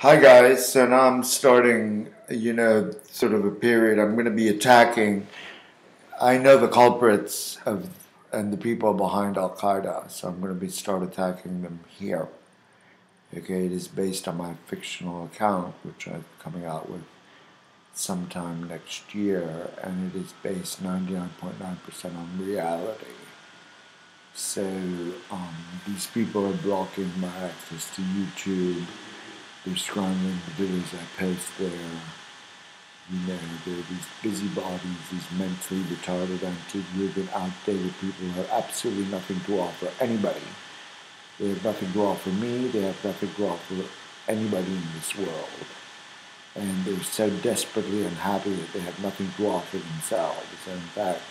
Hi guys, so now I'm starting, sort of a period. I'm going to be attacking. I know the culprits of and the people behind Al Qaeda, so I'm going to be start attacking them here. Okay, it is based on my fictional account, which I'm coming out with sometime next year, and it is based 99.9% on reality. So these people are blocking my access to YouTube. They're scrambling the videos I post there. There are these busybodies, these mentally retarded, anti-driven, outdated people who have absolutely nothing to offer anybody. They have nothing to offer me. They have nothing to offer anybody in this world. And they're so desperately unhappy that they have nothing to offer themselves. And in fact,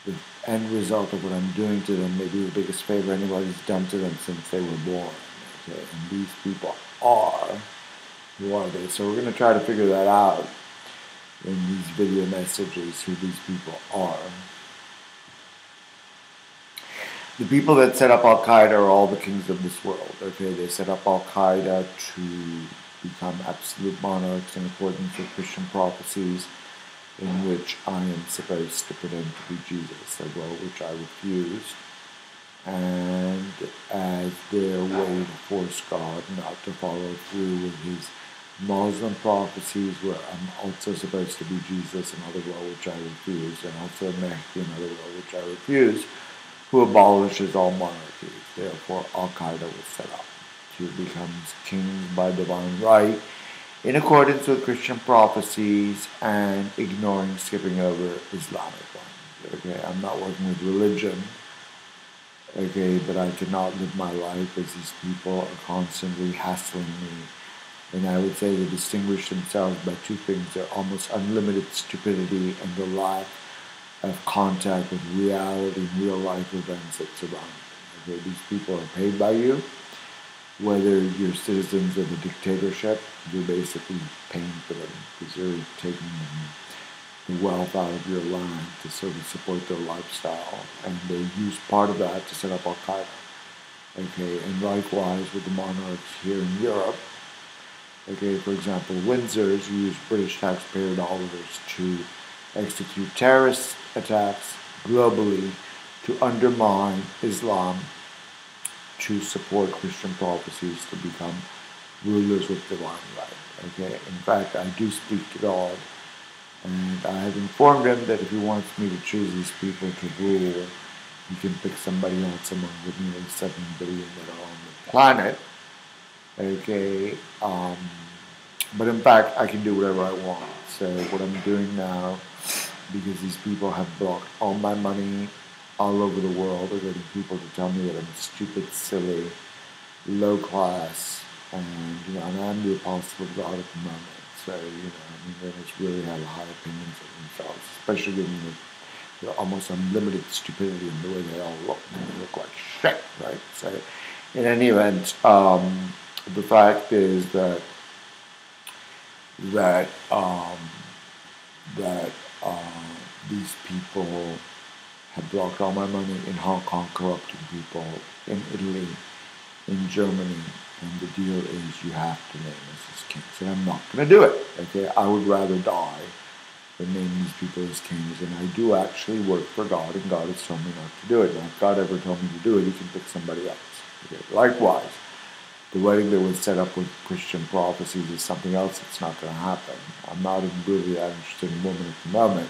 the end result of what I'm doing to them may be the biggest favor anybody's done to them since they were born. Okay? And these people are, who are they? So we're going to try to figure that out in these video messages, who these people are. The people that set up Al Qaeda are all the kings of this world. Okay, they set up Al Qaeda to become absolute monarchs in accordance with Christian prophecies, in which I am supposed to pretend to be Jesus, which I refused, and as their way to force God not to follow through with his Muslim prophecies, where I'm also supposed to be Jesus, another world which I refuse, and also Mehdi, another world which I refuse, who abolishes all monarchies. Therefore, Al Qaeda was set up to become kings by divine right, in accordance with Christian prophecies, and skipping over Islamic ones. Okay, I'm not working with religion. Okay, but I cannot live my life as these people are constantly hassling me. And I would say they distinguish themselves by two things: their almost unlimited stupidity and the lack of contact with reality and real life events that surround them. Okay, these people are paid by you. Whether you're citizens of a dictatorship, you're basically paying for them because you're taking the wealth out of your land to sort of support their lifestyle, and they use part of that to set up Al Qaeda. Okay, and likewise with the monarchs here in Europe. Okay, for example, Windsor's use British taxpayer dollars to execute terrorist attacks globally to undermine Islam, to support Christian prophecies to become rulers with divine right. Okay, in fact, I do speak to God, and I have informed him that if he wants me to choose these people to rule, he can pick somebody else among the nearly 7 billion that are on the planet. Okay, but in fact, I can do whatever I want. So what I'm doing now, because these people have blocked all my money all over the world, they're getting people to tell me that I'm stupid, silly, low class, and and I'm the apostle of God at the moment. So they just really have high opinions of themselves, especially given the almost unlimited stupidity in the way they all look. They look like shit, right? So, in any event, the fact is that that um, that these people have blocked all my money in Hong Kong, corrupting people in Italy, in Germany, and the deal is you have to name us as kings, and I'm not going to do it. Okay, I would rather die than name these people as kings, and I do actually work for God, and God has told me not to do it. And if God ever told me to do it, He can pick somebody else. Okay? Likewise, the wedding that was set up with Christian prophecies is something else that's not going to happen. I'm not really that interested in women at the moment.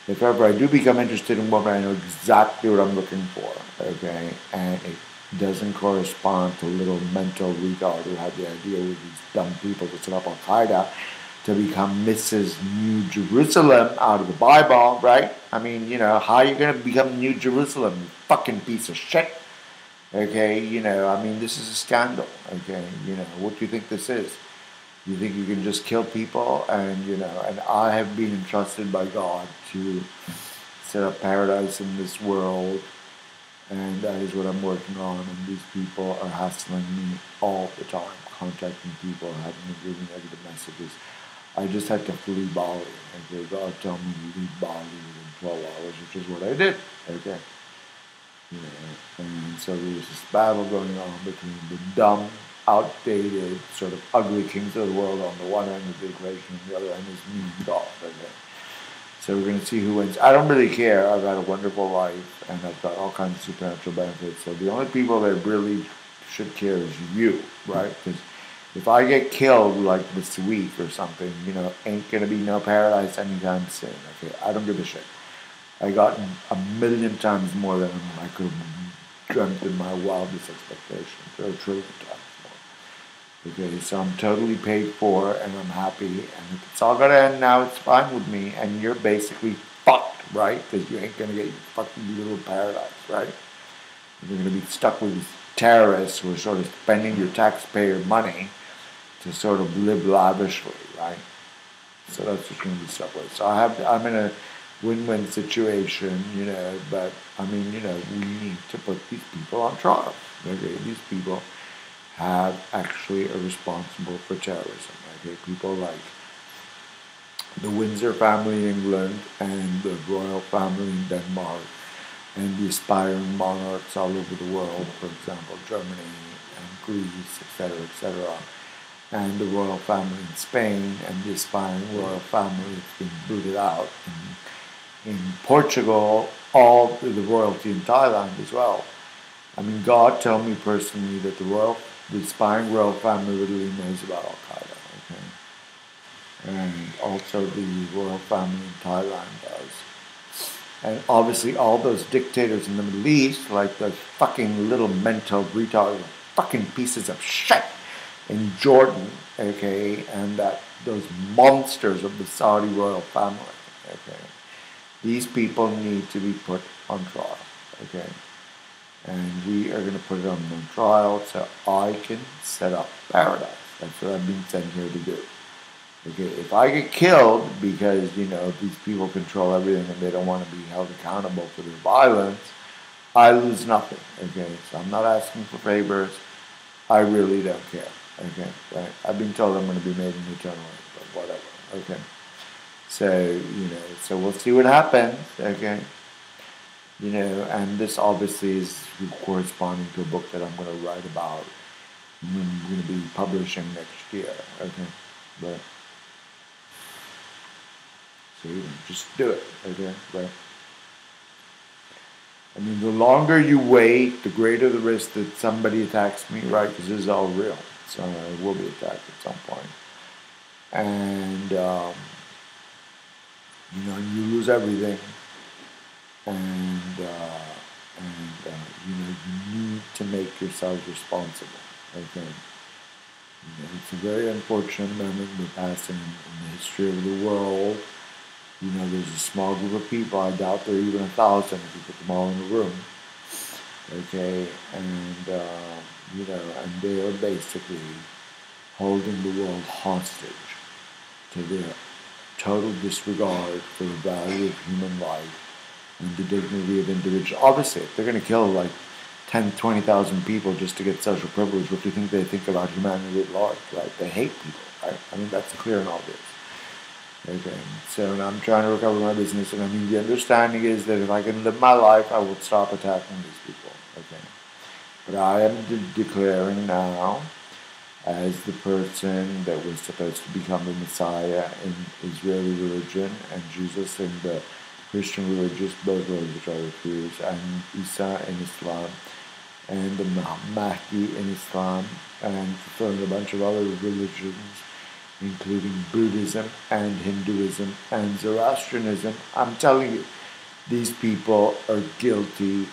If ever I do become interested in women, I know exactly what I'm looking for, okay? And it doesn't correspond to little mental retard who had the idea with these dumb people to set up Al Qaeda to become Mrs. New Jerusalem out of the Bible, right? I mean, how are you going to become New Jerusalem, you fucking piece of shit? Okay, this is a scandal, okay? What do you think this is? You think you can just kill people? And I have been entrusted by God to set up paradise in this world, and that is what I'm working on. And these people are hassling me all the time, contacting people, having me giving negative messages. I just had to flee Bali. Okay, God told me to leave Bali within 12 hours, which is what I did. Okay. And so there's this battle going on between the dumb outdated, sort of ugly kings of the world on the one end of the equation, and the other end is me and God. Okay? So we're going to see who wins. I don't really care. I've had a wonderful life, and I've got all kinds of supernatural benefits. So the only people that really should care is you, right? Because if I get killed like this week or something, ain't going to be no paradise anytime soon. Okay, I don't give a shit. I got a million times more than I could have dreamt in my wildest expectations, or a trillion times more. Okay, so I'm totally paid for, and I'm happy, and if it's all gonna end now, it's fine with me, and you're basically fucked, right? Because you ain't gonna get your fucking little paradise, right? You're gonna be stuck with these terrorists who are sort of spending your taxpayer money to sort of live lavishly, right? So that's what you're gonna be stuck with. So I'm in a win-win situation, but I mean, we need to put these people on trial. Okay, these people actually are responsible for terrorism. Okay, people like the Windsor family in England and the royal family in Denmark and the aspiring monarchs all over the world, for example, Germany and Greece, etc., and the royal family in Spain and the aspiring royal family that's been booted out in Portugal, all the royalty in Thailand as well. I mean, God told me personally that the aspiring royal family literally knows about Al Qaeda, okay? And also the royal family in Thailand does. And obviously all those dictators in the Middle East, like those fucking little mental retarded fucking pieces of shit in Jordan, okay, and those monsters of the Saudi royal family, okay. These people need to be put on trial, okay? And we are going to put it on trial so I can set up paradise. That's what I've been sent here to do. Okay, if I get killed because, these people control everything and they don't want to be held accountable for their violence, I lose nothing, okay? So I'm not asking for favors. I really don't care, okay? Right? I've been told I'm going to be made an eternal, but whatever, okay? So, so we'll see what happens, okay? And this obviously is corresponding to a book that I'm going to write about. I'm going to be publishing next year, okay? But, so, just do it, okay? But, I mean, the longer you wait, the greater the risk that somebody attacks me, right? Because this is all real. So I will be attacked at some point. And, you lose everything, and you need to make yourselves responsible. Okay, it's a very unfortunate moment we're passing in the history of the world. There's a small group of people. I doubt there are even 1,000 if you put them all in a room. Okay, and and they are basically holding the world hostage to their total disregard for the value of human life and the dignity of individuals. Obviously, if they're going to kill like 10, 20,000 people just to get social privilege, what do you think they think about humanity at large, right? They hate people, right? I mean, that's clear and obvious. Okay, so I'm trying to recover my business, and I mean, the understanding is that if I can live my life, I will stop attacking these people, okay? But I am declaring now, as the person that was supposed to become the Messiah in Israeli religion, and Jesus in the Christian religious, both which I refuse, and Isa in Islam, and the Mahdi in Islam, and fulfilling a bunch of other religions, including Buddhism and Hinduism and Zoroastrianism. I'm telling you, these people are guilty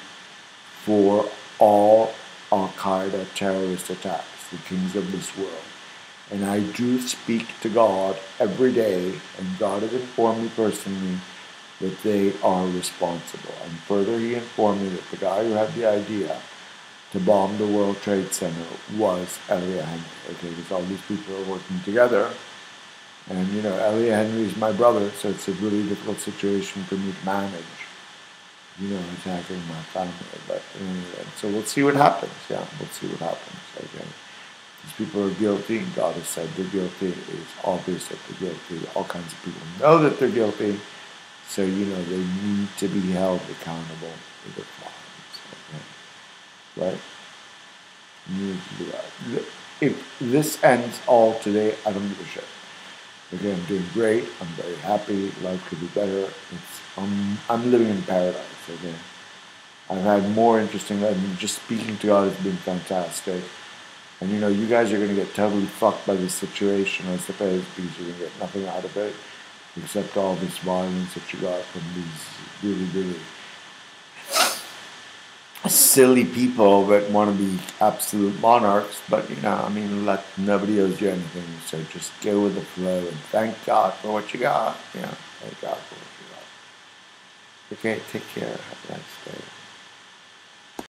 for all Al-Qaeda terrorist attacks, the kings of this world. And I do speak to God every day, and God has informed me personally that they are responsible. And further, he informed me that the guy who had the idea to bomb the World Trade Center was Elia Henry, okay, because all these people are working together. And, Elia Henry is my brother, so it's a really difficult situation for me to manage, attacking my family. But anyway, so we'll see what happens, we'll see what happens, okay. These people are guilty. God has said they're guilty. It's obvious that they're guilty. All kinds of people know that they're guilty. So, they need to be held accountable for their crimes, okay. Right? You need to do that. if this ends all today, I don't give a shit. Okay, I'm doing great. I'm very happy. Life could be better. I'm living in paradise. Okay, I've had more interesting. And just speaking to God has been fantastic. And you guys are gonna get totally fucked by this situation, I suppose, because you're gonna get nothing out of it except all this violence that you got from these really, really silly people that want to be absolute monarchs. But I mean, nobody owes you anything, so just go with the flow and thank God for what you got. Thank God for what you got. Okay, take care. Have a nice day.